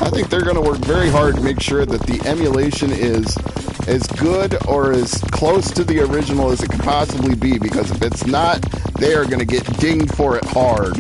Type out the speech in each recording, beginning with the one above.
I think they're going to work very hard to make sure that the emulation is as good or as close to the original as it could possibly be, because if it's not, they are going to get dinged for it hard.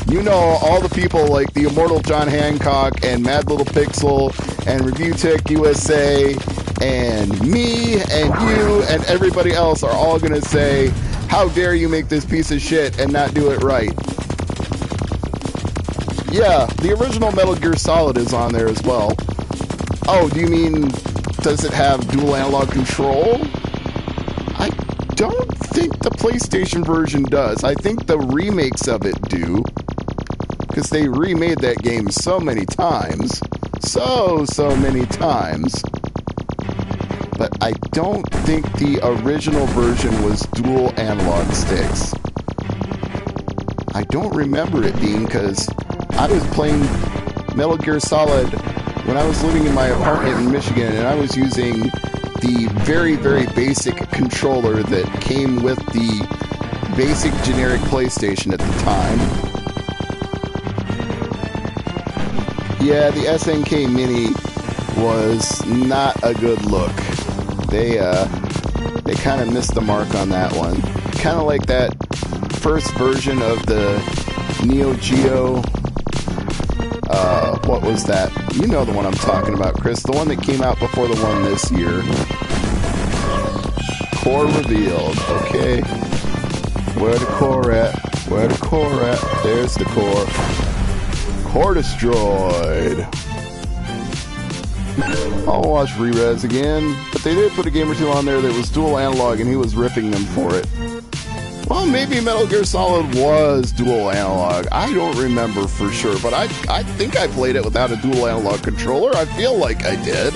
You know, all the people like the immortal John Hancock and Mad Little Pixel and Review Tech USA and me and you and everybody else are all going to say, how dare you make this piece of shit and not do it right. Yeah, the original Metal Gear Solid is on there as well. Oh, do you mean, does it have dual analog control? I don't think the PlayStation version does. I think the remakes of it do, because they remade that game so many times. So many times. But I don't think the original version was dual analog sticks. I don't remember it being, because I was playing Metal Gear Solid when I was living in my apartment in Michigan, and I was using the very, very basic controller that came with the basic generic PlayStation at the time. Yeah, the SNK Mini was not a good look. They kind of missed the mark on that one. Kind of like that first version of the Neo Geo. What was that? You know the one I'm talking about, Chris. The one that came out before the one this year. Core revealed. Okay. Where the core at? Where the core at? There's the core. Core destroyed. I'll watch Re-Res again, but they did put a game or two on there that was dual analog, and he was ripping them for it. Well, maybe Metal Gear Solid was dual analog. I don't remember for sure, but I think I played it without a dual analog controller. I feel like I did.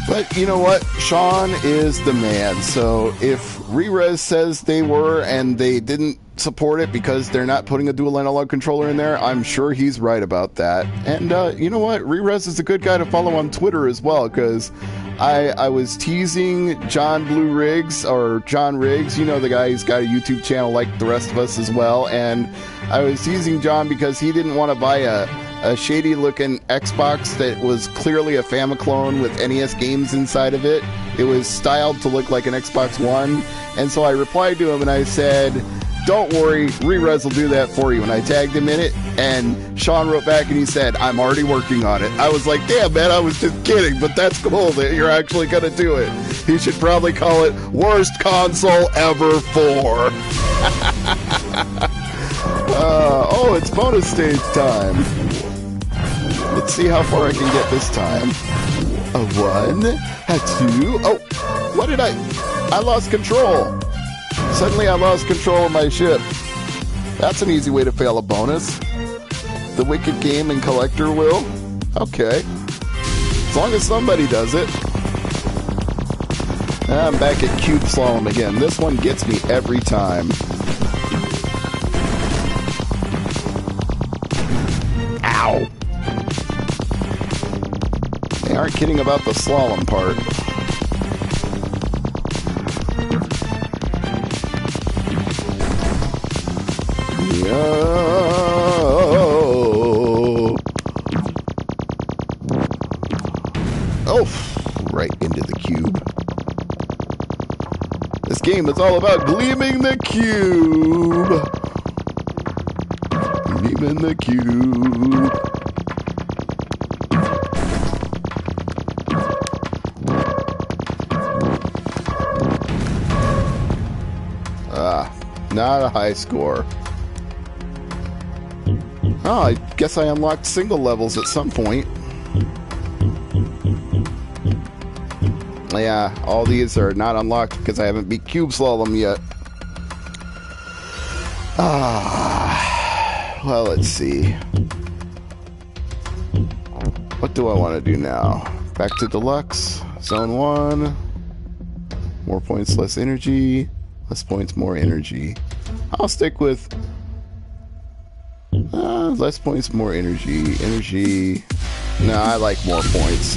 But you know what? Sean is the man. So if Re-Res says they were and they didn't support it because they're not putting a dual analog controller in there, I'm sure he's right about that. And you know what? Re-Res is a good guy to follow on Twitter as well, because I was teasing John Blue Riggs, or John Riggs, you know the guy who's got a YouTube channel like the rest of us as well, and I was teasing John because he didn't want to buy a shady looking Xbox that was clearly a Famiclone with NES games inside of it. It was styled to look like an Xbox One, and so I replied to him and I said, don't worry, Re-Res will do that for you. And I tagged him in it, and Sean wrote back and he said, I'm already working on it. I was like, damn, man, I was just kidding, but that's cool that you're actually going to do it. He should probably call it Worst Console Ever 4. Oh, it's bonus stage time. Let's see how far I can get this time. A 1, a 2, oh, what did I lost control. Suddenly I lost control of my ship. That's an easy way to fail a bonus. The Wicked Game and Collector will? Okay. As long as somebody does it. I'm back at Cube Slalom again. This one gets me every time. Ow! They aren't kidding about the slalom part. Oh, right into the cube. This game is all about gleaming the cube. Gleaming the cube. Not a high score. Oh, I guess I unlocked single levels at some point. Yeah, all these are not unlocked because I haven't beat Cube Slalom yet. Well, let's see. What do I want to do now? Back to Deluxe, Zone 1. More points, less energy. Less points, more energy. I'll stick with less points, more energy. Energy. No, I like more points.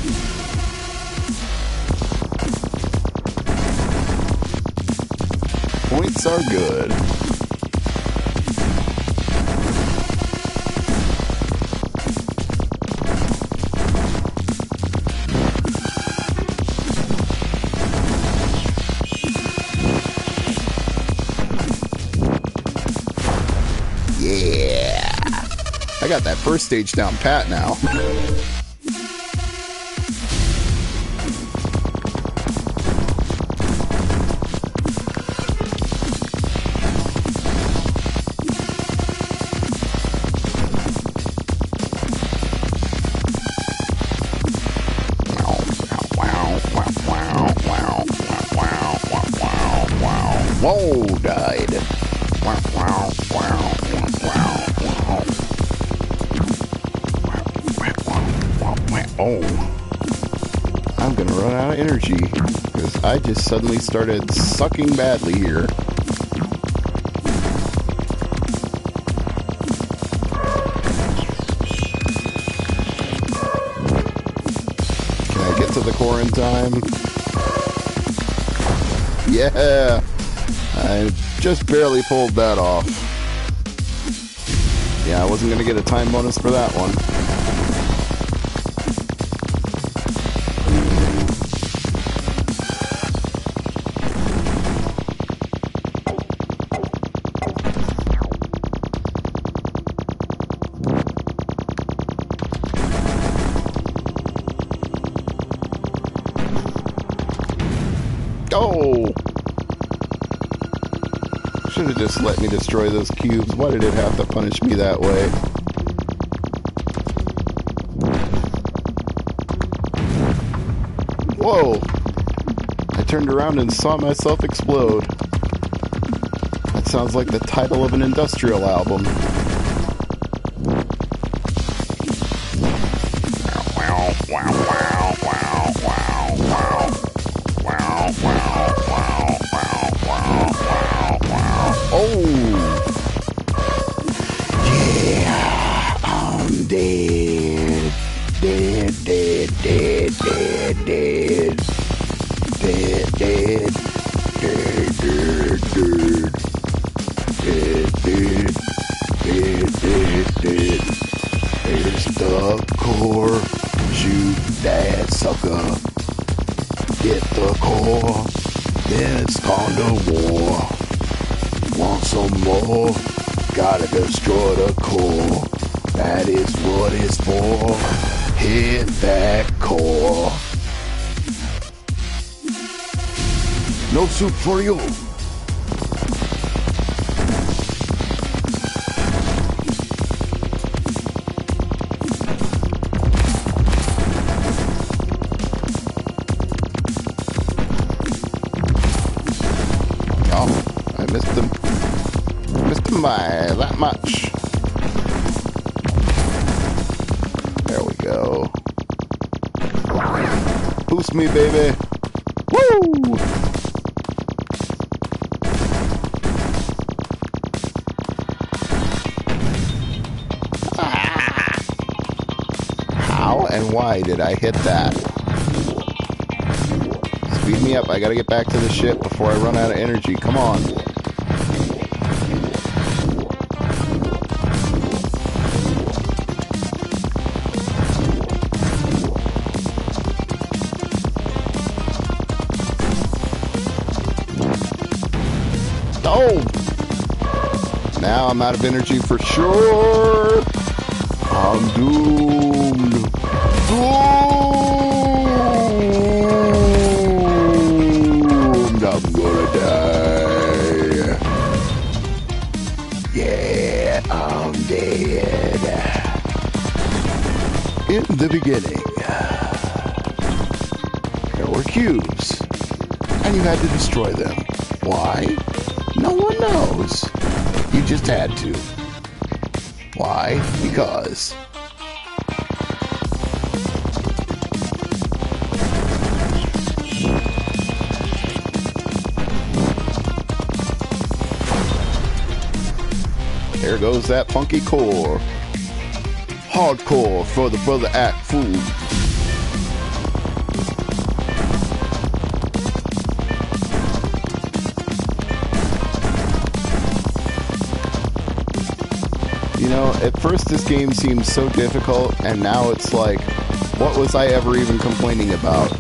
Points are good. got that first stage down pat now. Whoa, died. Oh, I'm gonna run out of energy because I just suddenly started sucking badly here. Can I get to the core in time? Yeah, I just barely pulled that off. Yeah, I wasn't gonna get a time bonus for that one. Oh! Should have just let me destroy those cubes. Why did it have to punish me that way? Whoa! I turned around and saw myself explode. That sounds like the title of an industrial album. Oh! Yeah! I'm dead. Dead, dead, dead, dead, dead. Dead, dead. Dead, dead, dead. Dead, dead. Dead, dead, dead. There's the core. Shoot that sucker. Get the core. Then it's gone to war. Want some more? Gotta destroy the core. That is what it's for. Hit that core. No soup for you. Oh, I missed them. Missed them by that much. There we go. Boost me, baby. Woo! Ah! How and why did I hit that? Speed me up. I gotta get back to the ship before I run out of energy. Come on. Oh! Now I'm out of energy for sure. I'm doomed. Doomed. I'm gonna die. Yeah, I'm dead. In the beginning, there were cubes, and you had to destroy them. Why? No one knows. You just had to. Why? Because. There goes that funky core. Hardcore for the brother act fool. You know, at first this game seemed so difficult, and now it's like, what was I ever even complaining about?